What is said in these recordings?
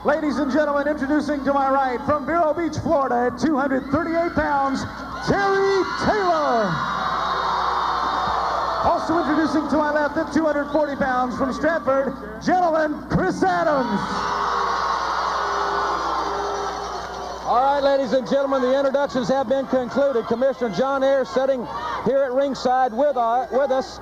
Ladies and gentlemen, introducing to my right from Vero Beach, Florida, at 238 pounds, Terry Taylor. Also introducing to my left at 240 pounds from Stratford, gentleman, Chris Adams. All right, ladies and gentlemen, the introductions have been concluded. Commissioner John Ayers sitting here at ringside with us.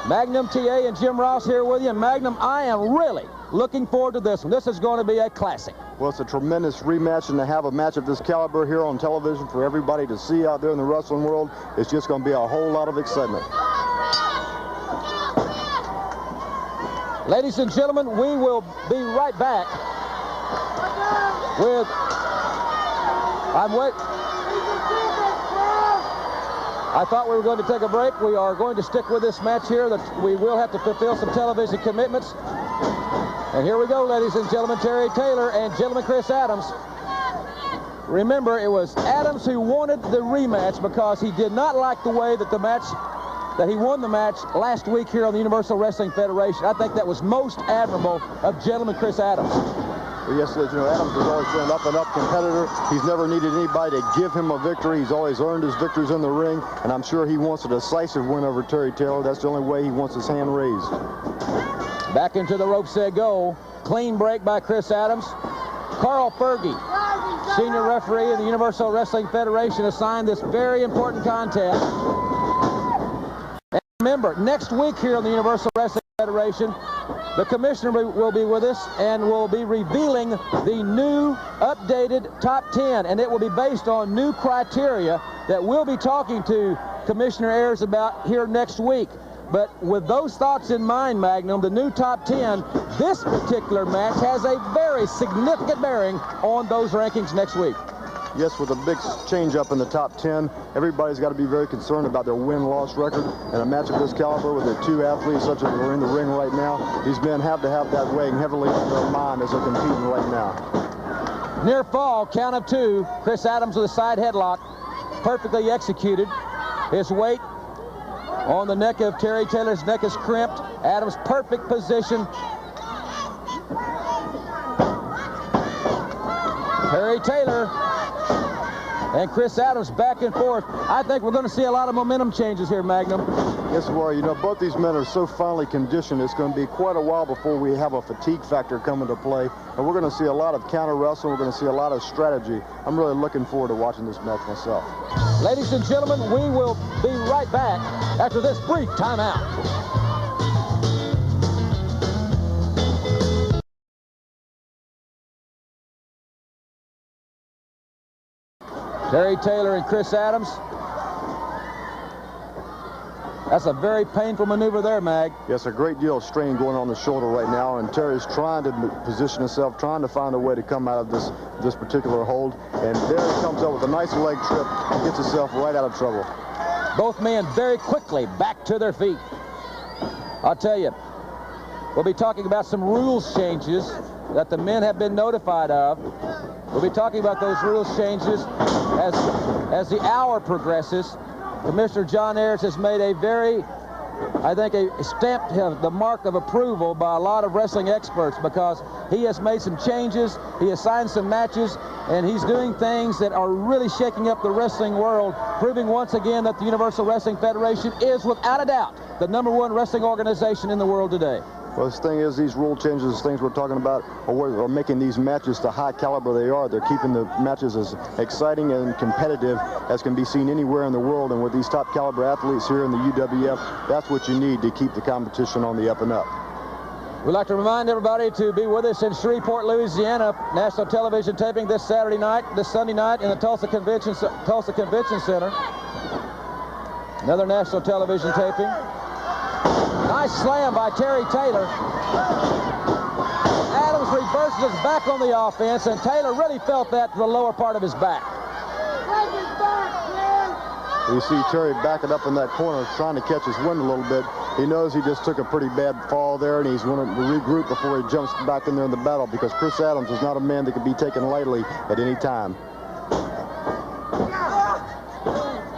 Magnum TA and Jim Ross here with you. And Magnum, I am really looking forward to this one. This is going to be a classic. Well, it's a tremendous rematch, and to have a match of this caliber here on television for everybody to see out there in the wrestling world, it's just going to be a whole lot of excitement. Ladies and gentlemen, we will be right back with... I thought we were going to take a break. We are going to stick with this match here. That we will have to fulfill some television commitments. And here we go, ladies and gentlemen, Terry Taylor and gentleman Chris Adams. Remember, it was Adams who wanted the rematch because he did not like the way that he won the match last week here on the Universal Wrestling Federation. I think that was most admirable of gentleman Chris Adams. Well, yes, you know, Adams has always been an up-and-up competitor. He's never needed anybody to give him a victory. He's always earned his victories in the ring, and I'm sure he wants a decisive win over Terry Taylor. That's the only way he wants his hand raised. Back into the ropes they go. Clean break by Chris Adams. Carl Fergie, senior referee in the Universal Wrestling Federation, assigned this very important contest. And remember, next week here on the Universal Wrestling Federation, the commissioner will be with us and will be revealing the new updated top 10, and it will be based on new criteria that we'll be talking to Commissioner Ayers about here next week. But with those thoughts in mind, Magnum, the new top 10, this particular match has a very significant bearing on those rankings next week. Yes, with a big change up in the top 10, everybody's got to be very concerned about their win-loss record. And a match of this caliber with the two athletes such as are in the ring right now, these men have to have that weighing heavily on their mind as they're competing right now. Near fall, count of two. Chris Adams with a side headlock, perfectly executed. His weight on the neck of Terry Taylor's neck is crimped. Adams' perfect position. Terry Taylor and Chris Adams back and forth. I think we're going to see a lot of momentum changes here, Magnum. Yes, we are. You know, both these men are so finely conditioned, it's going to be quite a while before we have a fatigue factor come into play. And we're going to see a lot of counter wrestling. We're going to see a lot of strategy. I'm really looking forward to watching this match myself. Ladies and gentlemen, we will be right back after this brief timeout. Terry Taylor and Chris Adams. That's a very painful maneuver there, Mag. Yes, a great deal of strain going on the shoulder right now, and Terry's trying to position himself, trying to find a way to come out of this particular hold. And there he comes up with a nice leg trip and gets himself right out of trouble. Both men very quickly back to their feet. I'll tell you, we'll be talking about some rules changes that the men have been notified of. We'll be talking about those rules changes as the hour progresses. Commissioner John Ayers has made a very, I think, stamped the mark of approval by a lot of wrestling experts, because he has made some changes, he has signed some matches, and he's doing things that are really shaking up the wrestling world, proving once again that the Universal Wrestling Federation is, without a doubt, the #1 wrestling organization in the world today. Well, this thing is, these rule changes, these things we're talking about, are making these matches the high caliber they are. They're keeping the matches as exciting and competitive as can be seen anywhere in the world. And with these top caliber athletes here in the UWF, that's what you need to keep the competition on the up and up. We'd like to remind everybody to be with us in Shreveport, Louisiana. National television taping this Sunday night in the Tulsa Convention Center. Another national television taping. Nice slam by Terry Taylor. Adams reverses his back on the offense, and Taylor really felt that to the lower part of his back. You see Terry backing up in that corner, trying to catch his wind a little bit. He knows he just took a pretty bad fall there, and he's wanting to regroup before he jumps back in there in the battle, because Chris Adams is not a man that can be taken lightly at any time.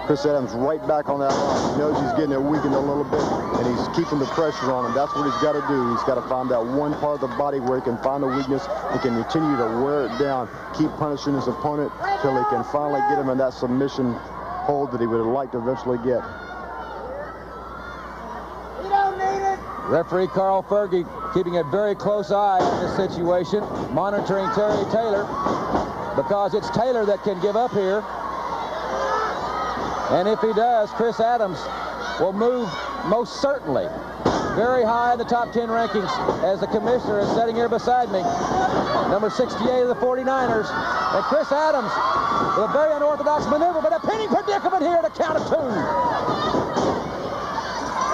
Chris Adams right back on that line. He knows he's getting it weakened a little bit, and he's keeping the pressure on him. That's what he's got to do. He's got to find that one part of the body where he can find the weakness. He can continue to wear it down, keep punishing his opponent till he can finally get him in that submission hold that he would like to eventually get. Referee Carl Fergie keeping a very close eye on this situation, monitoring Terry Taylor, because it's Taylor that can give up here. And if he does, Chris Adams will move most certainly very high in the top 10 rankings, as the commissioner is sitting here beside me. Number 68 of the 49ers. And Chris Adams with a very unorthodox maneuver, but a pinning predicament here to count of 2.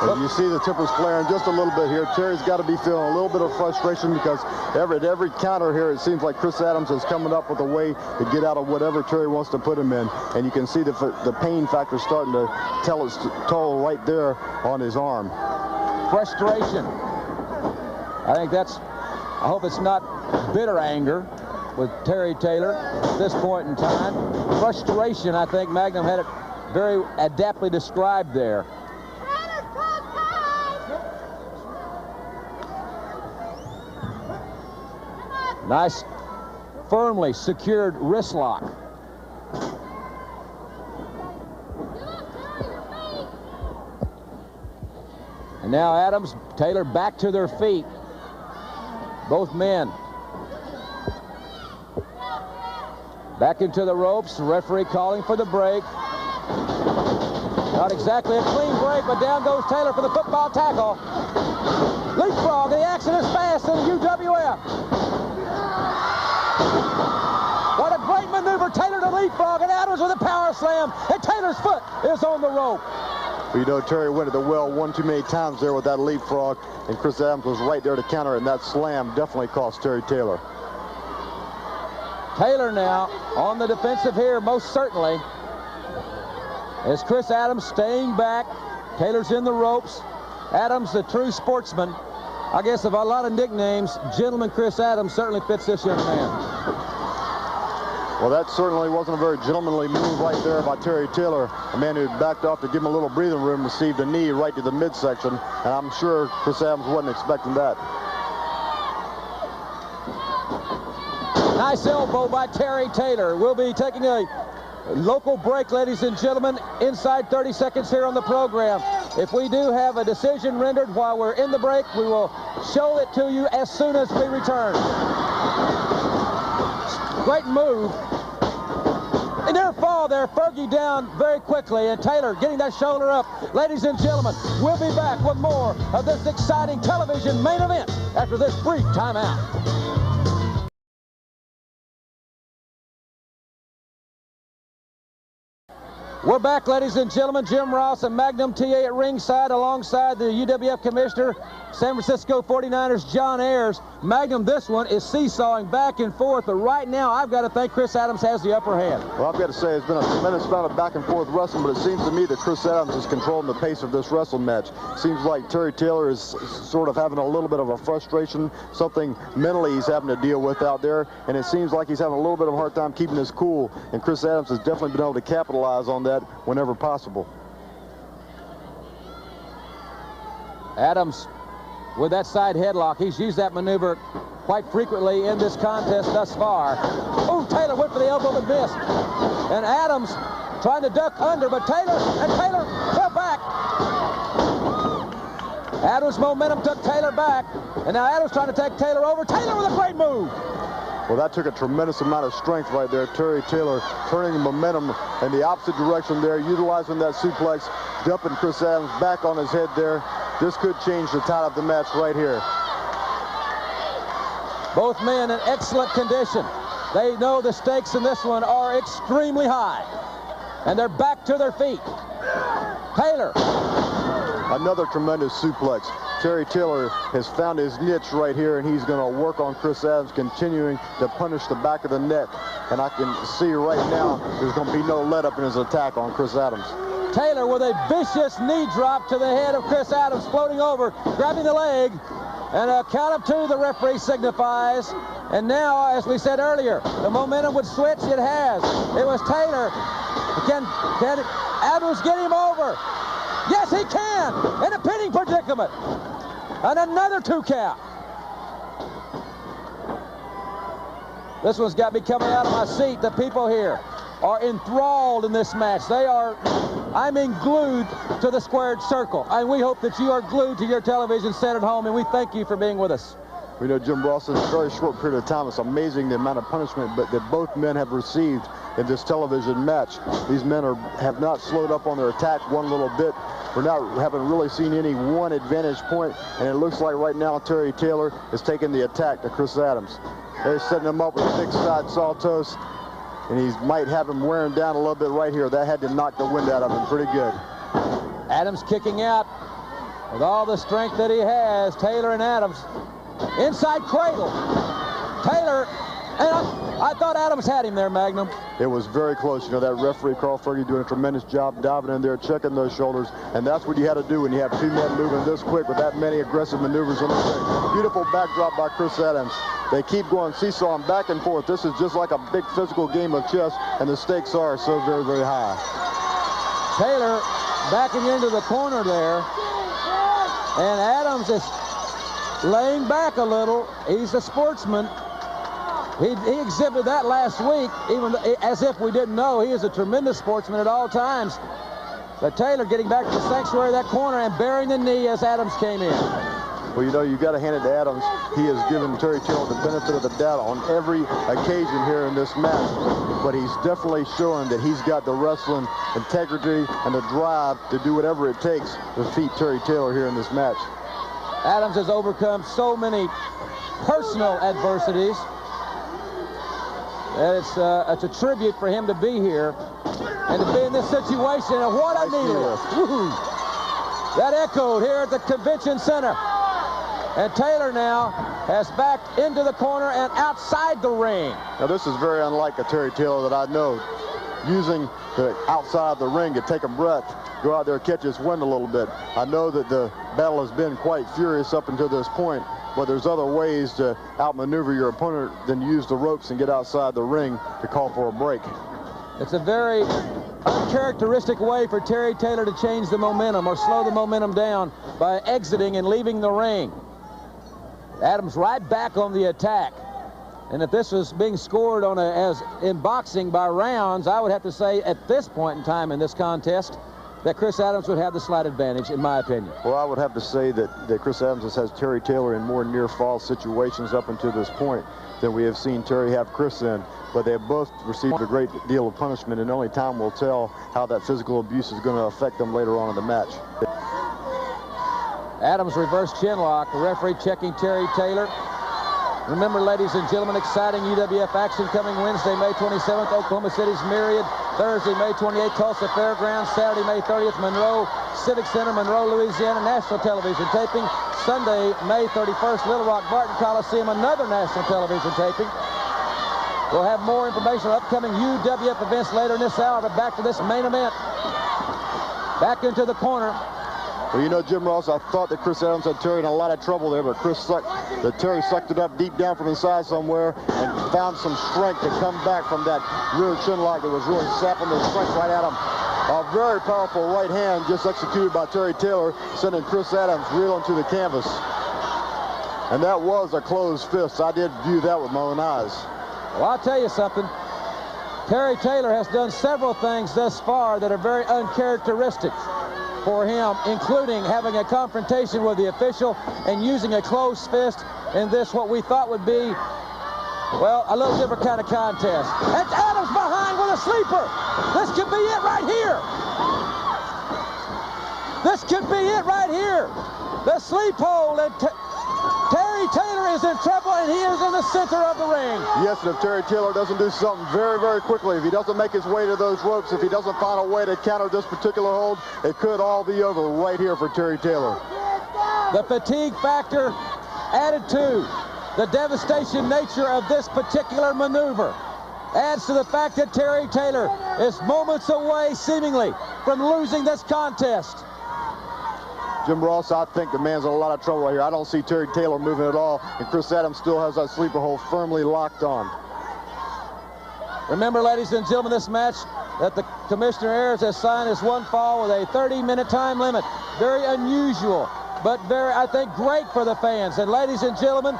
And you see the tempers flaring just a little bit here. Terry's got to be feeling a little bit of frustration because at every counter here, it seems like Chris Adams is coming up with a way to get out of whatever Terry wants to put him in. And you can see the pain factor starting to tell its toll right there on his arm. Frustration. I hope it's not bitter anger with Terry Taylor at this point in time. Frustration, I think Magnum had it very adeptly described there. Nice, firmly secured wrist lock. And now Adams, Taylor back to their feet. Both men. Back into the ropes. The referee calling for the break. Not exactly a clean break, but down goes Taylor for the football tackle. Leapfrog, the action is fast in the UWF. What a great maneuver, Taylor to leapfrog, and Adams with a power slam, and Taylor's foot is on the rope. Well, you know, Terry went to the well one too many times there with that leapfrog, and Chris Adams was right there to counter, and that slam definitely cost Terry Taylor. Taylor now on the defensive here, most certainly. As Chris Adams staying back, Taylor's in the ropes. Adams, the true sportsman. I guess of a lot of nicknames, Gentleman Chris Adams certainly fits this young man. Well, that certainly wasn't a very gentlemanly move right there by Terry Taylor, a man who backed off to give him a little breathing room, received a knee right to the midsection, and I'm sure Chris Adams wasn't expecting that. Nice elbow by Terry Taylor. We'll be taking a local break, ladies and gentlemen, inside 30 seconds here on the program. If we do have a decision rendered while we're in the break, we will show it to you as soon as we return. Great move. And near fall there, Fergie down very quickly, and Taylor getting that shoulder up. Ladies and gentlemen, we'll be back with more of this exciting television main event after this brief timeout. We're back, ladies and gentlemen. Jim Ross and Magnum TA at ringside alongside the UWF Commissioner, San Francisco 49ers, John Ayers. Magnum, this one is seesawing back and forth, but right now I've got to think Chris Adams has the upper hand. Well, I've got to say it's been a tremendous amount of back and forth wrestling, but it seems to me that Chris Adams is controlling the pace of this wrestling match. Seems like Terry Taylor is sort of having a little bit of a frustration, something mentally he's having to deal with out there, and it seems like he's having a little bit of a hard time keeping his cool, and Chris Adams has definitely been able to capitalize on that whenever possible. Adams with that side headlock. He's used that maneuver quite frequently in this contest thus far. Oh, Taylor went for the elbow but missed. And Adams trying to duck under, but Taylor fell back. Adams' momentum took Taylor back, and now Adams trying to take Taylor over. Taylor with a great move. Well, that took a tremendous amount of strength right there. Terry Taylor turning the momentum in the opposite direction there, utilizing that suplex, dumping Chris Adams back on his head there. This could change the tide of the match right here. Both men in excellent condition. They know the stakes in this one are extremely high, and they're back to their feet. Taylor. Another tremendous suplex. Terry Taylor has found his niche right here, and he's going to work on Chris Adams, continuing to punish the back of the neck. And I can see right now there's going to be no let-up in his attack on Chris Adams. Taylor with a vicious knee drop to the head of Chris Adams, floating over, grabbing the leg. And a count of 2, the referee signifies. And now, as we said earlier, the momentum would switch. It has. It was Taylor. Can Adams get him over. Yes, he can. In a pinning predicament. And another 2 count. This one's got me coming out of my seat. The people here are enthralled in this match. They are, I mean, glued to the squared circle. And we hope that you are glued to your television set at home, and we thank you for being with us. We know, Jim Ross, in a very short period of time, it's amazing the amount of punishment that both men have received in this television match. These men have not slowed up on their attack one little bit. Haven't really seen any one advantage point, and it looks like right now Terry Taylor is taking the attack to Chris Adams. They're setting him up with a big side saltos, and he might have him wearing down a little bit right here. That had to knock the wind out of him pretty good. Adams kicking out with all the strength that he has. Taylor and Adams. Inside cradle. Taylor, and I thought Adams had him there, Magnum. It was very close. You know, that referee, Carl Fergie, doing a tremendous job diving in there, checking those shoulders. And that's what you had to do when you have 2 men moving this quick with that many aggressive maneuvers on the ring. Beautiful backdrop by Chris Adams. They keep going seesawing back and forth. This is just like a big physical game of chess, and the stakes are so very, very high. Taylor backing into the corner there. And Adams is laying back a little. He's a sportsman. He exhibited that last week, even as if we didn't know. He is a tremendous sportsman at all times. But Taylor getting back to the sanctuary of that corner and burying the knee as Adams came in. Well, you know, you got to hand it to Adams. He has given Terry Taylor the benefit of the doubt on every occasion here in this match. But he's definitely showing that he's got the wrestling integrity and the drive to do whatever it takes to defeat Terry Taylor here in this match. Adams has overcome so many personal adversities. It's a tribute for him to be here and to be in this situation. And what a knee lift. That echoed here at the convention center. And Taylor now has backed into the corner and outside the ring. Now, this is very unlike a Terry Taylor that I know. Using the outside of the ring to take a breath, go out there, catch his wind a little bit. I know that the battle has been quite furious up until this point, but there's other ways to outmaneuver your opponent than use the ropes and get outside the ring to call for a break. It's a very uncharacteristic way for Terry Taylor to change the momentum or slow the momentum down by exiting and leaving the ring. Adams right back on the attack. And if this was being scored on as in boxing by rounds, I would have to say at this point in time in this contest that Chris Adams would have the slight advantage, in my opinion. Well, I would have to say that Chris Adams has Terry Taylor in more near-fall situations up until this point than we have seen Terry have Chris in. But they have both received a great deal of punishment, and only time will tell how that physical abuse is going to affect them later on in the match. Adams reverse chin lock. The referee checking Terry Taylor. Remember, ladies and gentlemen, exciting UWF action coming Wednesday, May 27th, Oklahoma City's Myriad. Thursday, May 28th, Tulsa Fairgrounds. Saturday, May 30th, Monroe Civic Center, Monroe, Louisiana, national television taping. Sunday, May 31st, Little Rock Barton Coliseum, another national television taping. We'll have more information on upcoming UWF events later in this hour, but back to this main event. Back into the corner. Well, you know, Jim Ross, I thought that Chris Adams had Terry in a lot of trouble there, but Terry sucked it up deep down from inside somewhere and found some strength to come back from that rear chin lock that was really sapping the strength right at him. A very powerful right hand just executed by Terry Taylor, sending Chris Adams reeling to the canvas. And that was a closed fist. I did view that with my own eyes. Well, I'll tell you something. Terry Taylor has done several things thus far that are very uncharacteristic for him, including having a confrontation with the official and using a closed fist in this, what we thought would be, well, a little different kind of contest. And Adams behind with a sleeper. This could be it right here. This could be it right here. The sleep hold, and Terry Taylor is in trouble, and he is in the center of the ring. Yes, and if Terry Taylor doesn't do something very, very quickly, if he doesn't make his way to those ropes, if he doesn't find a way to counter this particular hold, it could all be over right here for Terry Taylor. The fatigue factor added to the devastation nature of this particular maneuver adds to the fact that Terry Taylor is moments away, seemingly, from losing this contest. Jim Ross, I think the man's in a lot of trouble right here. I don't see Terry Taylor moving at all, and Chris Adams still has that sleeper hold firmly locked on. Remember, ladies and gentlemen, this match that the Commissioner Ayers has signed is one fall with a 30-minute time limit. Very unusual, but very, I think, great for the fans. And ladies and gentlemen,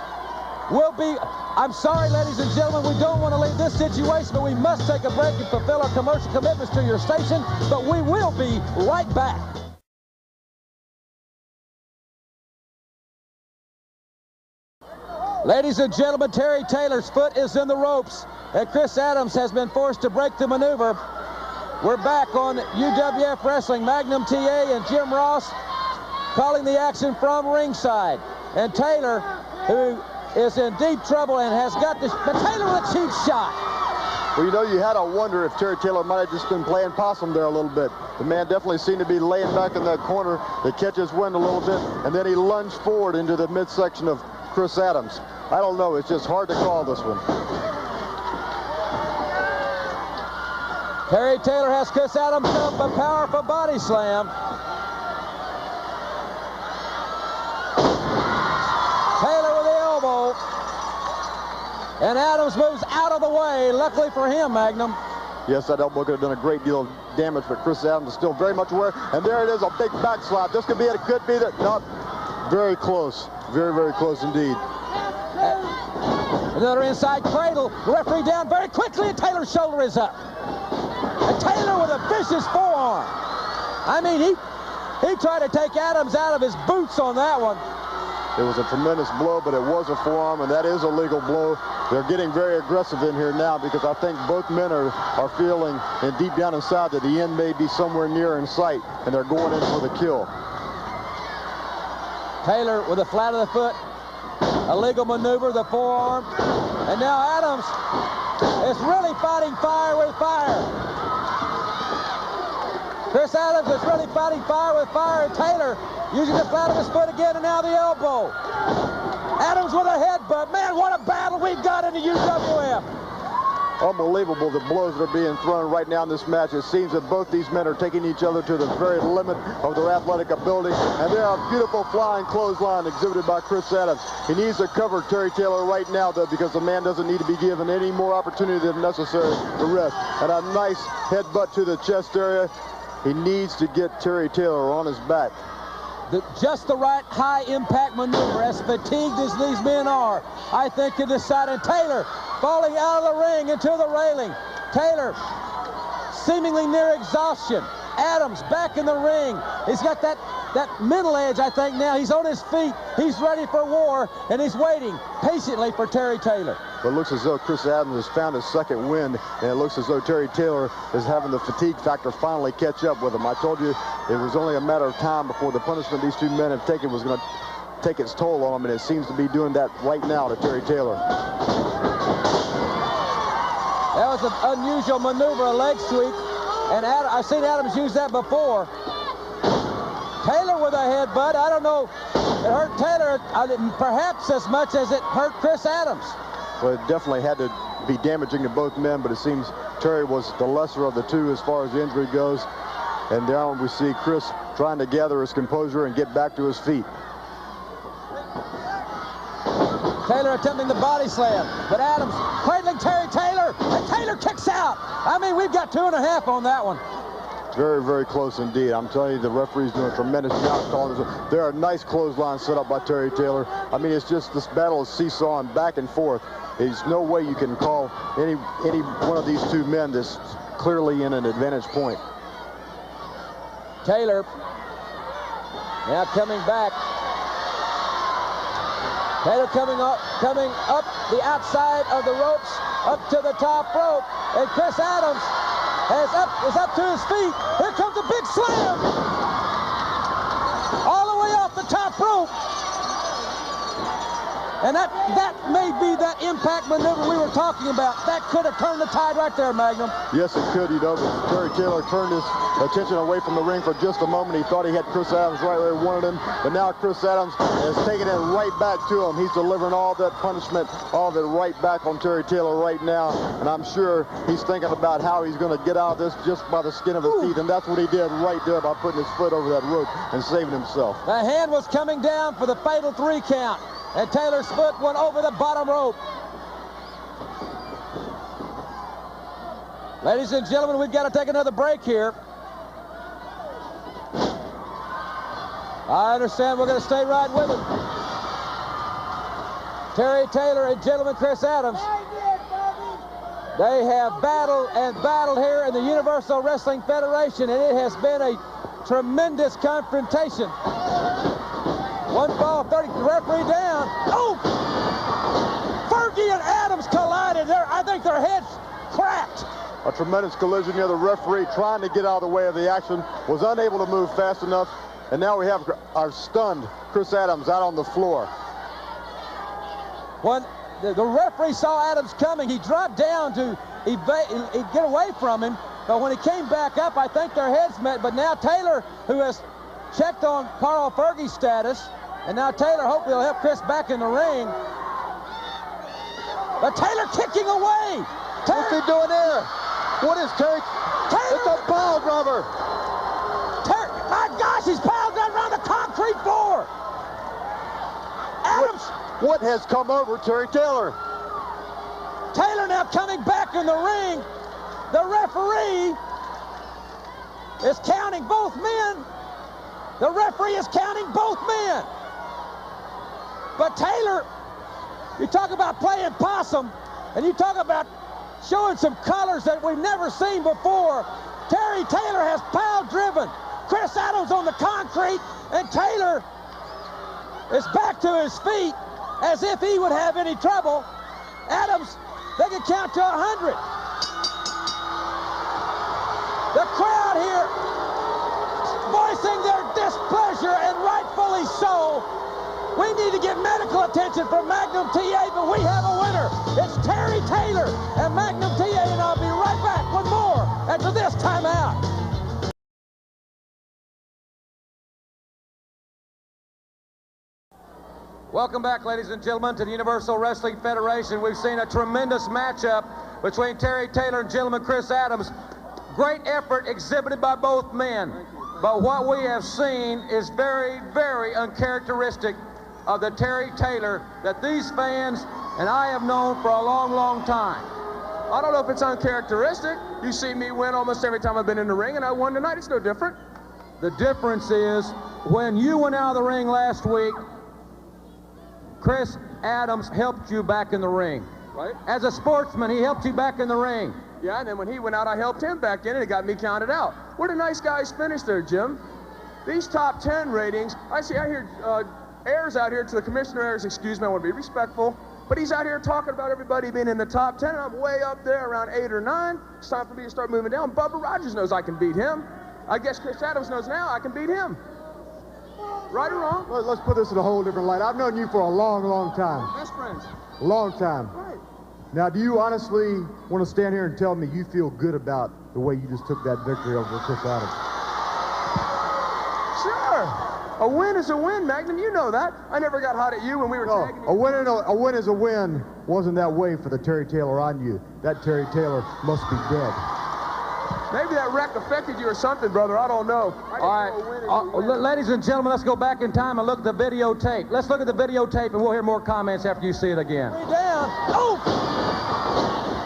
I'm sorry, ladies and gentlemen, we don't want to leave this situation, but we must take a break and fulfill our commercial commitments to your station, but we will be right back. Ladies and gentlemen, Terry Taylor's foot is in the ropes, and Chris Adams has been forced to break the maneuver. We're back on UWF Wrestling. Magnum TA and Jim Ross calling the action from ringside. And Taylor, who is in deep trouble and has got this, but Taylor with a cheap shot. Well, you know, you had to wonder if Terry Taylor might have just been playing possum there a little bit. The man definitely seemed to be laying back in that corner to catch his wind a little bit, and then he lunged forward into the midsection of Chris Adams. I don't know, it's just hard to call this one. Terry Taylor has Chris Adams up a powerful body slam. Taylor with the elbow. And Adams moves out of the way, luckily for him, Magnum. Yes, that elbow could have done a great deal of damage, but Chris Adams is still very much aware. And there it is, a big backslap. This could be it, could be that. Not very close. Very, very close indeed. Another inside cradle. Referee down very quickly, and Taylor's shoulder is up. And Taylor with a vicious forearm. I mean, he tried to take Adams out of his boots on that one. It was a tremendous blow, but it was a forearm, and that is a legal blow. They're getting very aggressive in here now because I think both men are feeling, and deep down inside, that the end may be somewhere near in sight, and they're going in for the kill. Taylor with the flat of the foot, a legal maneuver, the forearm, and now Adams is really fighting fire with fire. Chris Adams is really fighting fire with fire, and Taylor using the flat of his foot again, and now the elbow. Adams with a headbutt. Man, what a battle we've got in the UWF. Unbelievable, the blows that are being thrown right now in this match. It seems that both these men are taking each other to the very limit of their athletic ability. And there a beautiful flying clothesline exhibited by Chris Adams. He needs to cover Terry Taylor right now, though, because the man doesn't need to be given any more opportunity than necessary to rest. And a nice headbutt to the chest area. He needs to get Terry Taylor on his back. Just the right high-impact maneuver, as fatigued as these men are, I think, to decide. And Taylor falling out of the ring into the railing. Taylor seemingly near exhaustion. Adams back in the ring. He's got that middle edge, I think, now. He's on his feet. He's ready for war, and he's waiting patiently for Terry Taylor. But it looks as though Chris Adams has found his second wind, and it looks as though Terry Taylor is having the fatigue factor finally catch up with him. I told you it was only a matter of time before the punishment these two men have taken was going to take its toll on him, and it seems to be doing that right now to Terry Taylor. That was an unusual maneuver, a leg sweep, and I've seen Adams use that before. Taylor with a headbutt. I don't know. It hurt Taylor perhaps as much as it hurt Chris Adams. Well, it definitely had to be damaging to both men, but it seems Terry was the lesser of the two as far as the injury goes. And now we see Chris trying to gather his composure and get back to his feet. Taylor attempting the body slam, but Adams cradling Terry Taylor, and Taylor kicks out. I mean, we've got 2.5 on that one. Very, very close indeed. I'm telling you, the referee's doing a tremendous job calling this. There are nice clotheslines set up by Terry Taylor. I mean, it's just this battle is seesawing back and forth. There's no way you can call any one of these two men this clearly in an advantage point. Taylor now coming back. Taylor coming up the outside of the ropes, up to the top rope, and Chris Adams is up to his feet. Here comes a big slam, all the way off the top rope. And that may be that impact maneuver we were talking about. That could have turned the tide right there, Magnum. Yes, it could, you know, but Terry Taylor turned his attention away from the ring for just a moment. He thought he had Chris Adams right where he wanted him, but now Chris Adams is taking it right back to him. He's delivering all that punishment, all of it right back on Terry Taylor right now, and I'm sure he's thinking about how he's going to get out of this just by the skin of his teeth, and that's what he did right there by putting his foot over that rope and saving himself. The hand was coming down for the fatal 3 count. And Taylor's foot went over the bottom rope. Ladies and gentlemen, we've got to take another break here. I understand we're going to stay right with him. Terry Taylor and gentleman Chris Adams. They have battled and battled here in the Universal Wrestling Federation, and it has been a tremendous confrontation. One fall, 30, the referee down. Oh! Fergie and Adams collided there. I think their heads cracked. A tremendous collision here. The referee trying to get out of the way of the action was unable to move fast enough. And now we have our stunned Chris Adams out on the floor. When the referee saw Adams coming, he dropped down to get away from him. But when he came back up, I think their heads met. But now Taylor, who has checked on Carl Fergie's status, and now Taylor hopefully will help Chris back in the ring. But Taylor kicking away. What's he doing there? What is Taylor? It's a pile driver. My gosh, he's piled down around the concrete floor. Adams. What has come over Terry Taylor? Taylor now coming back in the ring. The referee is counting both men. The referee is counting both men. But Taylor, you talk about playing possum, and you talk about showing some colors that we've never seen before. Terry Taylor has pile driven Chris Adams on the concrete, and Taylor is back to his feet as if he would have any trouble. Adams, they can count to 100. The crowd here voicing their displeasure, and rightfully so. We need to get medical attention from Magnum TA, but we have a winner. It's Terry Taylor and Magnum TA, and I'll be right back with more after this timeout. Welcome back, ladies and gentlemen, to the Universal Wrestling Federation. We've seen a tremendous matchup between Terry Taylor and gentleman Chris Adams. Great effort exhibited by both men. But what we have seen is very, very uncharacteristic of the Terry Taylor that these fans and I have known for a long, long time. I don't know if it's uncharacteristic. You see me win almost every time I've been in the ring, and I won tonight. It's no different. The difference is when you went out of the ring last week, Chris Adams helped you back in the ring. Right. As a sportsman, he helped you back in the ring. Yeah, and then when he went out, I helped him back in, and it got me counted out. Where the nice guys finish there, Jim? These top 10 ratings, I hear Ayers out here, to the commissioner Ayers, excuse me, I want to be respectful, but he's out here talking about everybody being in the top 10, and I'm way up there around 8 or 9. It's time for me to start moving down. Bubba Rogers knows I can beat him. I guess Chris Adams knows now I can beat him. Right or wrong? Well, let's put this in a whole different light. I've known you for a long, long time. Best friends. A long time. Right. Now, do you honestly want to stand here and tell me you feel good about the way you just took that victory over Chris Adams? Sure. A win is a win, Magnum. You know that. I never got hot at you when we were tagging you. A win is a win wasn't that way for the Terry Taylor on you. That Terry Taylor must be dead. Maybe that wreck affected you or something, brother. I don't know. All right, ladies and gentlemen, let's go back in time and look at the videotape. Let's look at the videotape, and we'll hear more comments after you see it again. Down. Oh!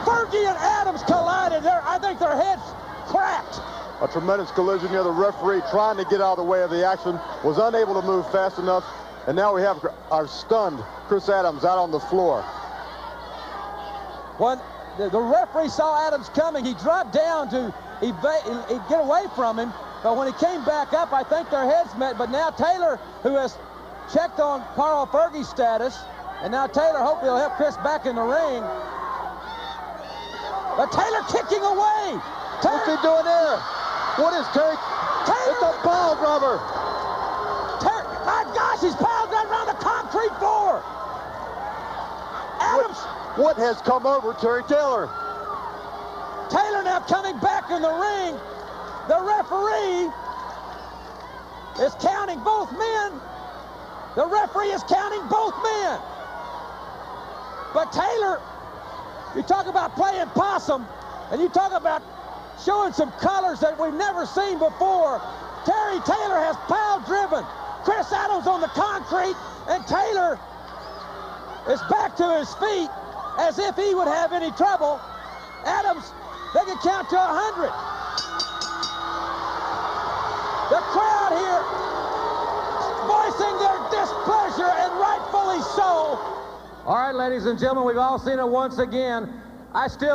Fergie and Adams collided there. I think their heads cracked. A tremendous collision here. The referee trying to get out of the way of the action was unable to move fast enough. And now we have our stunned Chris Adams out on the floor. When the referee saw Adams coming, he dropped down to get away from him. But when he came back up, I think their heads met. But now Taylor, who has checked on Carl Fergie's status, and now Taylor hopefully will help Chris back in the ring. But Taylor kicking away. What's he doing there? What is Terry? Taylor. It's a pile driver. My gosh, he's piled down around the concrete floor. Adams. What has come over Terry Taylor? Taylor now coming back in the ring. The referee is counting both men. The referee is counting both men. But Taylor, you talk about playing possum, and you talk about showing some colors that we've never seen before. Terry Taylor has pile driven Chris Adams on the concrete, and Taylor is back to his feet as if he would have any trouble. Adams, They can count to 100. The crowd here voicing their displeasure, and rightfully so. All right, ladies and gentlemen, we've all seen it once again.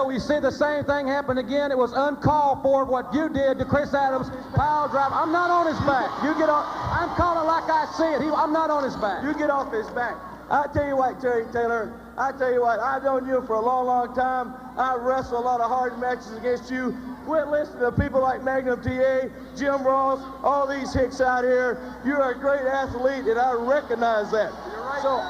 We see the same thing happen again. It was uncalled for what you did to Chris Adams. Pile driver. I'm not on his back. You get on. I'm calling like I see it. I'm not on his back. You get off his back. I tell you what, Terry Taylor, I've known you for a long, long time. I wrestled a lot of hard matches against you. Quit listening to people like Magnum TA, Jim Ross, all these hicks out here. You're a great athlete, and I recognize that. You're right. So,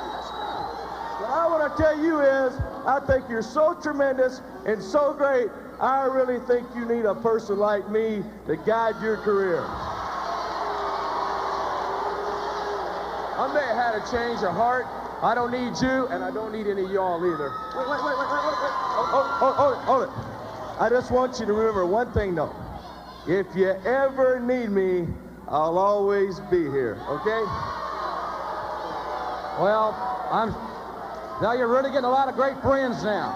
what I want to tell you is, I think you're so tremendous and so great, I really think you need a person like me to guide your career. I may have had a change of heart. I don't need you, and I don't need any of y'all either. Wait. Hold it. I just want you to remember one thing, though. If you ever need me, I'll always be here, okay? Well, now you're really getting a lot of great friends now.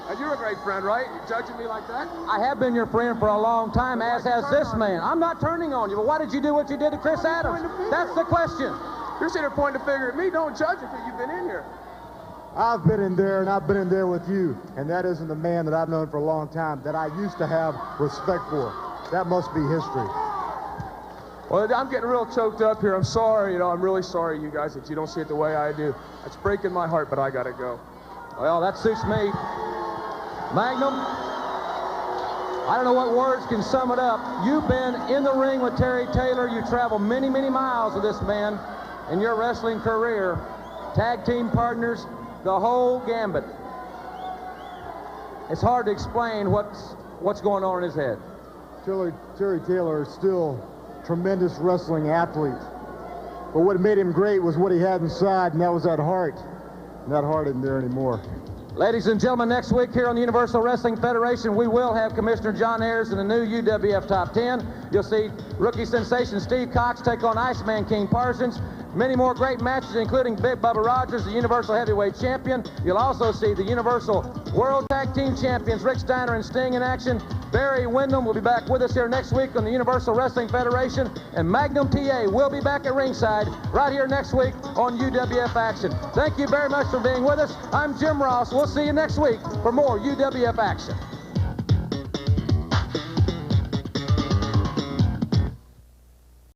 And you're a great friend, right? You're judging me like that? I have been your friend for a long time, Well, as has this man. I'm not turning on you, but why did you do what you did to Chris Adams? That's the question. You're sitting there pointing the finger at me. Don't judge it because you've been in here. I've been in there, and I've been in there with you, and that isn't the man that I've known for a long time that I used to have respect for. That must be history. Well, I'm getting real choked up here. I'm sorry. I'm really sorry, you guys, that you don't see it the way I do. It's breaking my heart, but I got to go. Well, that suits me. Magnum, I don't know what words can sum it up. You've been in the ring with Terry Taylor. You traveled many, many miles with this man in your wrestling career. Tag team partners, the whole gambit. It's hard to explain what's going on in his head. Terry Taylor is still a tremendous wrestling athlete. But what made him great was what he had inside, and that was that heart. And that heart isn't there anymore. Ladies and gentlemen, next week here on the Universal Wrestling Federation, we will have Commissioner John Ayers in the new UWF Top 10. You'll see rookie sensation Steve Cox take on Iceman King Parsons. Many more great matches, including Big Bubba Rogers, the Universal Heavyweight Champion. You'll also see the Universal World Tag Team Champions, Rick Steiner and Sting, in action. Barry Windham will be back with us here next week on the Universal Wrestling Federation. And Magnum TA will be back at ringside right here next week on UWF Action. Thank you very much for being with us. I'm Jim Ross. We'll see you next week for more UWF Action.